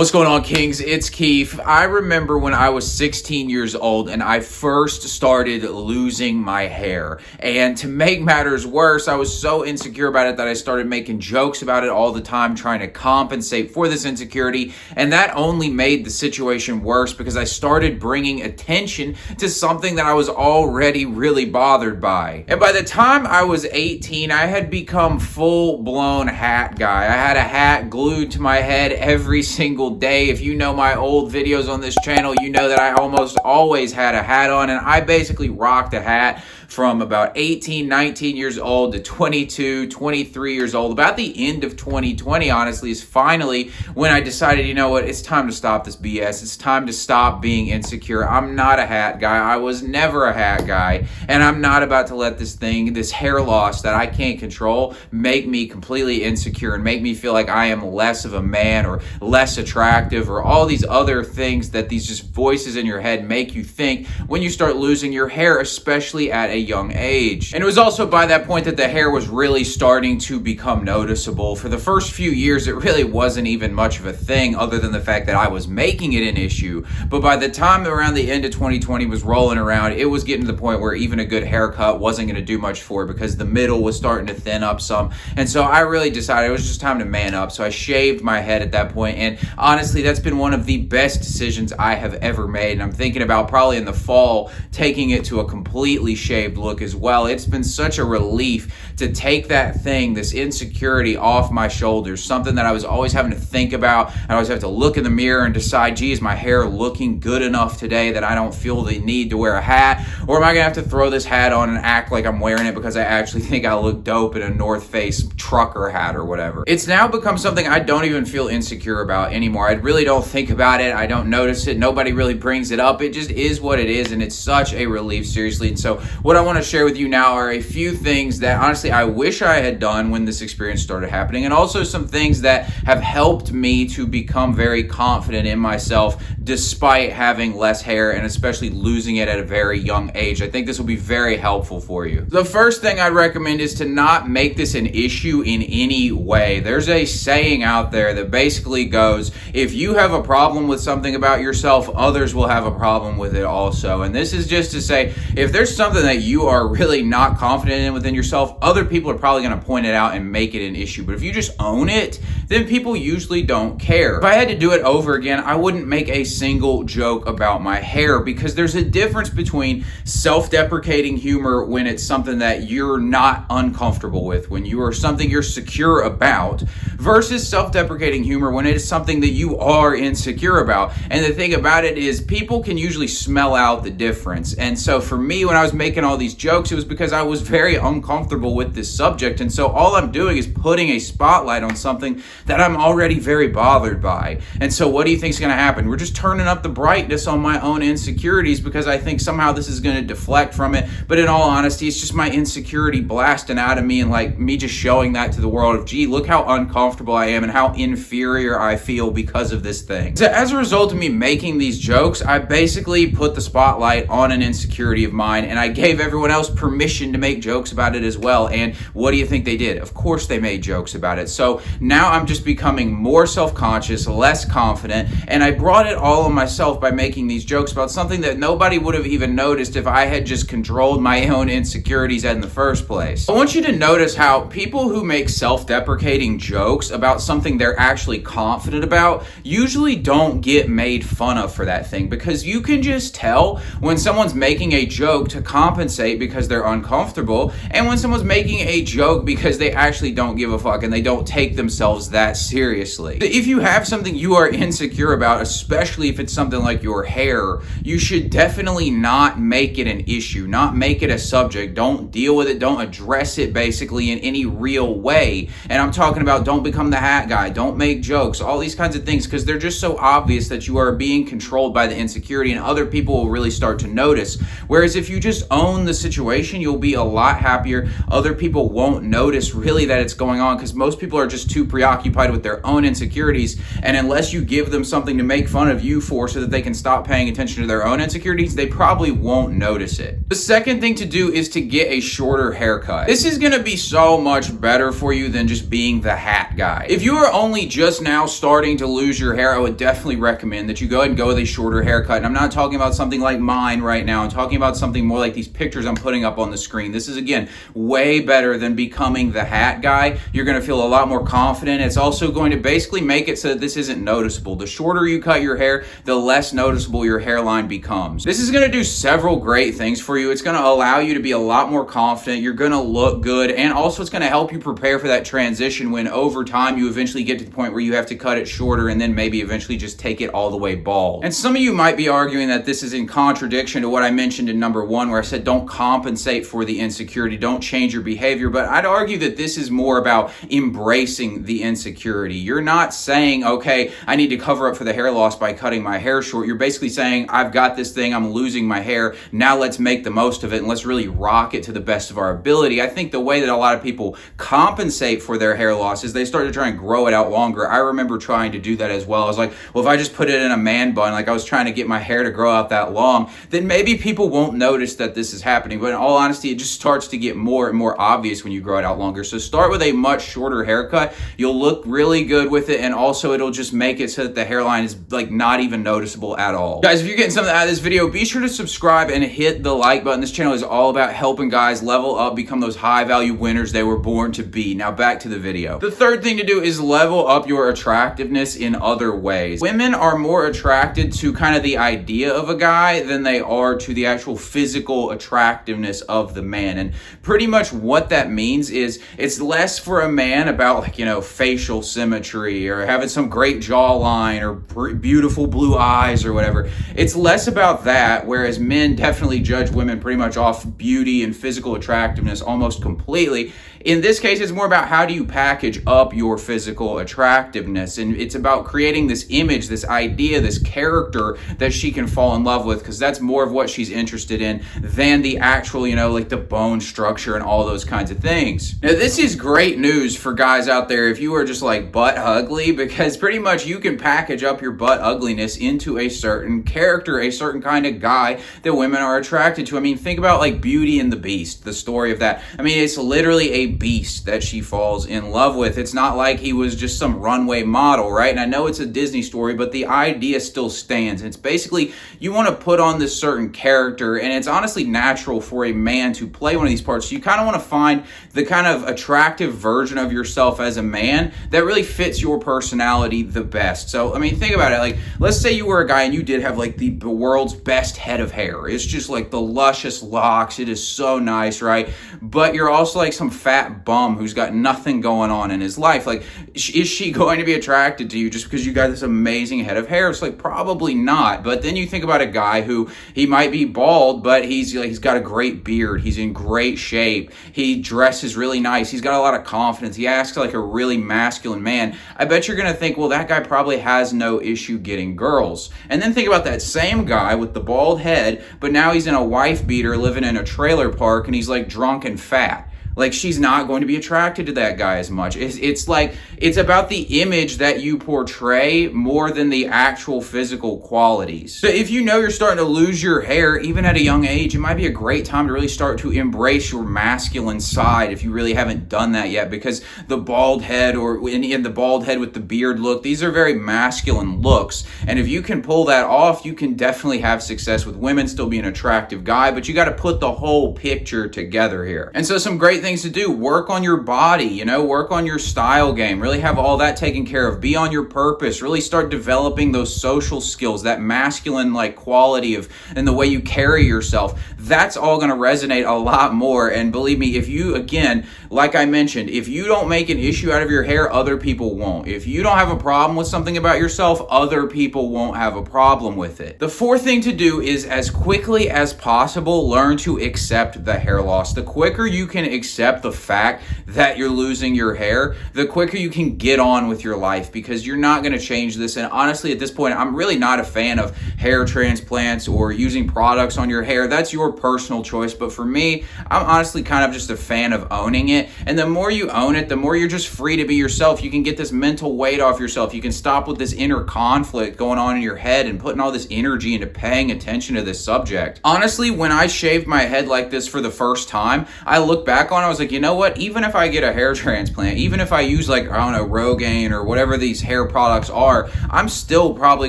What's going on, Kings? It's Keefe. I remember when I was 16 years old and I first started losing my hair. And to make matters worse, I was so insecure about it that I started making jokes about it all the time, trying to compensate for this insecurity. And that only made the situation worse because I started bringing attention to something that I was already really bothered by. And by the time I was 18, I had become full-blown hat guy. I had a hat glued to my head every single day. If you know my old videos on this channel, you know that I almost always had a hat on, and I basically rocked a hat from about 18, 19 years old to 22, 23 years old. About the end of 2020, honestly, is finally when I decided, you know what, it's time to stop this BS. It's time to stop being insecure. I'm not a hat guy. I was never a hat guy, and I'm not about to let this hair loss that I can't control, make me completely insecure and make me feel like I am less of a man or less attractive or all these other things that these just voices in your head make you think when you start losing your hair, especially at a young age. And it was also by that point that the hair was really starting to become noticeable. For the first few years, it really wasn't even much of a thing other than the fact that I was making it an issue. But by the time around the end of 2020 was rolling around, it was getting to the point where even a good haircut wasn't going to do much for it because the middle was starting to thin up some. And so I really decided it was just time to man up. So I shaved my head at that point. And honestly, that's been one of the best decisions I have ever made. And I'm thinking about probably in the fall taking it to a completely shaved look as well. It's been such a relief to take that thing, this insecurity, off my shoulders, something that I was always having to think about. I always have to look in the mirror and decide, gee, is my hair looking good enough today that I don't feel the need to wear a hat? Or am I gonna have to throw this hat on and act like I'm wearing it because I actually think I look dope in a North Face trucker hat or whatever? It's now become something I don't even feel insecure about anymore. I really don't think about it. I don't notice it. Nobody really brings it up. It just is what it is, and it's such a relief, seriously. And so what I want to share with you now are a few things that honestly I wish I had done when this experience started happening, and also some things that have helped me to become very confident in myself despite having less hair and especially losing it at a very young age. I think this will be very helpful for you. The first thing I'd recommend is to not make this an issue in any way. There's a saying out there that basically goes, if you have a problem with something about yourself, others will have a problem with it also. And this is just to say, if there's something that you are really not confident in within yourself, other people are probably going to point it out and make it an issue. But if you just own it, then people usually don't care. If I had to do it over again, I wouldn't make a single joke about my hair, because there's a difference between self-deprecating humor when it's something that you're not uncomfortable with, when you are something you're secure about, versus self-deprecating humor when it is something that you are insecure about. And the thing about it is people can usually smell out the difference. And so for me, when I was making all these jokes, it was because I was very uncomfortable with this subject. And so all I'm doing is putting a spotlight on something that I'm already very bothered by. And so what do you think is going to happen? We're just turning up the brightness on my own insecurities because I think somehow this is going to deflect from it. But in all honesty, it's just my insecurity blasting out of me and like me just showing that to the world of, gee, look how uncomfortable I am and how inferior I feel because of this thing. So as a result of me making these jokes, I basically put the spotlight on an insecurity of mine, and I gave everyone else permission to make jokes about it as well. And what do you think they did? Of course they made jokes about it. So now I'm just becoming more self-conscious, less confident, and I brought it all on myself by making these jokes about something that nobody would have even noticed if I had just controlled my own insecurities in the first place. I want you to notice how people who make self-deprecating jokes about something they're actually confident about usually don't get made fun of for that thing, because you can just tell when someone's making a joke to compensate because they're uncomfortable, and when someone's making a joke because they actually don't give a fuck and they don't take themselves that seriously. If you have something you are insecure about, especially if it's something like your hair, you should definitely not make it an issue, not make it a subject. Don't deal with it, don't address it basically in any real way. And I'm talking about don't become the hat guy, don't make jokes, all these kinds of things, because they're just so obvious that you are being controlled by the insecurity and other people will really start to notice. Whereas if you just own the situation, you'll be a lot happier. Other people won't notice really that it's going on because most people are just too preoccupied with their own insecurities. And unless you give them something to make fun of you for so that they can stop paying attention to their own insecurities, they probably won't notice it. The second thing to do is to get a shorter haircut. This is going to be so much better for you than just being the hat guy. If you are only just now starting to lose your hair, I would definitely recommend that you go ahead and go with a shorter haircut. And I'm not talking about something like mine right now. I'm talking about something more like these pictures I'm putting up on the screen. This is, again, way better than becoming the hat guy. You're going to feel a lot more confident. It's also going to basically make it so that this isn't noticeable. The shorter you cut your hair, the less noticeable your hairline becomes. This is going to do several great things for you. It's going to allow you to be a lot more confident. You're going to look good, and also it's going to help you prepare for that transition when over time you eventually get to the point where you have to cut it shorter and then maybe eventually just take it all the way bald. And some of you might be arguing that this is in contradiction to what I mentioned in number 1, where I said don't compensate for the insecurity, don't change your behavior. But I'd argue that this is more about embracing the insecurity. You're not saying, okay, I need to cover up for the hair loss by cutting my hair short. You're basically saying, I've got this thing, I'm losing my hair, now let's make the most of it and let's really rock it to the best of our ability. I think the way that a lot of people compensate for their hair loss is they start to try and grow it out longer. I remember trying to do that as well. I was like, well, if I just put it in a man bun, like I was trying to get my hair to grow out that long, then maybe people won't notice that this is happening. But in all honesty, it just starts to get more and more obvious when you grow it out longer. So start with a much shorter haircut. You'll look really good with it, and also it'll just make it so that the hairline is like not even noticeable at all. Guys, if you're getting something out of this video, be sure to subscribe and hit the like button. This channel is all about helping guys level up, become those high value winners they were born to be. Now back to the video. The third thing to do is level up your attractiveness in other ways. Women are more attracted to kind of the idea of a guy than they are to the actual physical attractiveness of the man. And pretty much what that means is it's less for a man about, like, you know, facial symmetry or having some great jawline or beautiful blue eyes or whatever. It's less about that, whereas men definitely judge women pretty much off beauty and physical attractiveness almost completely. In this case, it's more about how do you package up your physical attractiveness. And it's about creating this image, this idea, this character that she can fall in love with, because that's more of what she's interested in than the actual, you know, like the bone structure and all those kinds of things. Now, this is great news for guys out there if you are just like butt ugly, because pretty much you can package up your butt ugliness into a certain character, a certain kind of guy that women are attracted to. I mean, think about like Beauty and the Beast, the story of that. I mean, it's literally a beast that she falls in love with. It's not like he was just some runway model, right? And I know it's a Disney story, but the idea still stands. It's basically you want to put on this certain character, and it's honestly natural for a man to play one of these parts. So you kind of want to find the kind of attractive version of yourself as a man that really fits your personality the best. So, I mean, think about it. Like, let's say you were a guy and you did have like the world's best head of hair. It's just like the luscious locks. It is so nice, right? But you're also like some fat bum who's got nothing going on in his life. Like, is she going to be attracted to you just because you got this amazing head of hair? It's like, probably not. But then you think about a guy who, he might be bald, but he's got a great beard. He's in great shape. He dresses really nice. He's got a lot of confidence. He acts like a really masculine man. I bet you're going to think, well, that guy probably has no issue getting girls. And then think about that same guy with the bald head, but now he's in a wife beater living in a trailer park, and he's like drunk and fat. Like, she's not going to be attracted to that guy as much. It's like, it's about the image that you portray more than the actual physical qualities. So if you know you're starting to lose your hair, even at a young age, it might be a great time to really start to embrace your masculine side if you really haven't done that yet, because the bald head or in the bald head with the beard look, these are very masculine looks. And if you can pull that off, you can definitely have success with women, still be an attractive guy, but you got to put the whole picture together here. And so some great things to do: work on your body, you know, work on your style game, really have all that taken care of, be on your purpose, really start developing those social skills, that masculine like quality of and the way you carry yourself. That's all going to resonate a lot more. And believe me, if you, again, like I mentioned, if you don't make an issue out of your hair, other people won't. If you don't have a problem with something about yourself, other people won't have a problem with it. The fourth thing to do is, as quickly as possible, learn to accept the hair loss. The quicker you can accept the fact that you're losing your hair, the quicker you can get on with your life, because you're not going to change this. And honestly, at this point, I'm really not a fan of hair transplants or using products on your hair. That's your personal choice. But for me, I'm honestly kind of just a fan of owning it. And the more you own it, the more you're just free to be yourself. You can get this mental weight off yourself. You can stop with this inner conflict going on in your head and putting all this energy into paying attention to this subject. Honestly, when I shaved my head like this for the first time, I look back on on, I was like, you know what? Even if I get a hair transplant, even if I use like, I don't know, Rogaine or whatever these hair products are, I'm still probably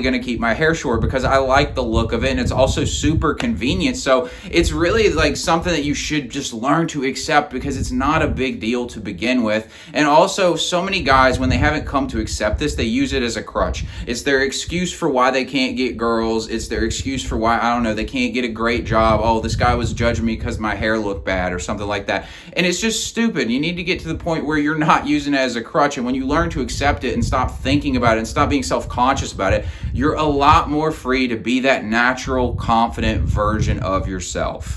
going to keep my hair short because I like the look of it, and it's also super convenient. So it's really like something that you should just learn to accept because it's not a big deal to begin with. And also, so many guys, when they haven't come to accept this, they use it as a crutch. It's their excuse for why they can't get girls. It's their excuse for why, I don't know, they can't get a great job. Oh, this guy was judging me because my hair looked bad or something like that. And it's just stupid. You need to get to the point where you're not using it as a crutch. And when you learn to accept it and stop thinking about it and stop being self-conscious about it, you're a lot more free to be that natural, confident version of yourself.